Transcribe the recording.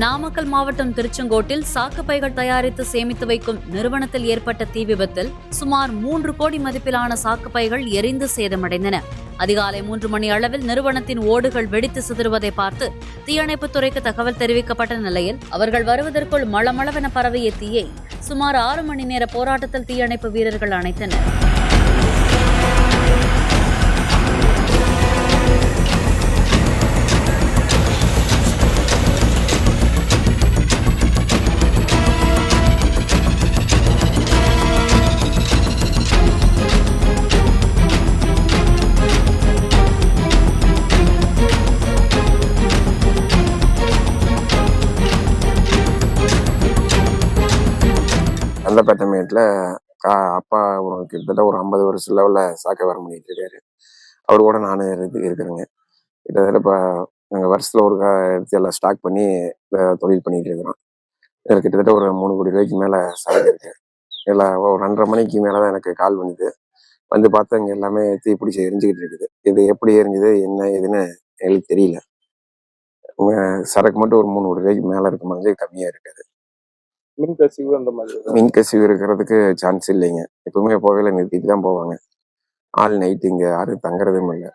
நாமக்கல் மாவட்டம் திருச்செங்கோட்டில் சாக்குப்பைகள் தயாரித்து சேமித்து வைக்கும் நிறுவனத்தில் ஏற்பட்ட தீ விபத்தில் சுமார் 3 கோடி மதிப்பிலான சாக்குப்பைகள் எரிந்து சேதமடைந்தன. அதிகாலை 3 மணி அளவில் நிறுவனத்தின் ஓடுகள் வெடித்து சிதறுவதை பார்த்து தீயணைப்புத்துறைக்கு தகவல் தெரிவிக்கப்பட்ட நிலையில் அவர்கள் வருவதற்குள் மளமளவென பரவிய தீயை சுமார் 6 மணி நேர போராட்டத்தில் தீயணைப்பு வீரர்கள் அணைத்தனர். நல்லப்பேட்டமேட்டில் அப்பா கிட்டத்தட்ட ஒரு 50 வருஷம் லெவலில் சாக்கவாரம் பண்ணிட்டு இருக்காரு. அவர் கூட நானும் இருக்கிறேங்க. கிட்டத்தட்ட இப்போ நாங்கள் வருஷத்தில் ஒரு எடுத்து எல்லாம் ஸ்டாக் பண்ணி தொழில் பண்ணிட்டு இருக்கிறோம். இதில் கிட்டத்தட்ட ஒரு 3 கோடி ரூபாய்க்கு மேலே சரக்கு இருக்கு. எல்லாம் ஒரு 2:30 மணிக்கு மேலே தான் எனக்கு கால் பண்ணுது. வந்து பார்த்தா இங்கே எல்லாமே தீ பிடிச்சி எரிஞ்சுக்கிட்டு இருக்குது. இது எப்படி எரிஞ்சுது என்ன ஏதுன்னு எங்களுக்கு தெரியல. சரக்கு மட்டும் ஒரு 3 கோடி ரூபாய்க்கு மேலே இருக்க மாதிரி கம்மியாக இருக்காது. மின்கசிவு அந்த மாதிரி மின்கசிவு இருக்கிறதுக்கு சான்ஸ் இல்லைங்க. எப்பவுமே போகையில நிறுத்திட்டு தான் போவாங்க. ஆள் நைட்டு இங்கே யாரும் தங்குறதும் இல்லை.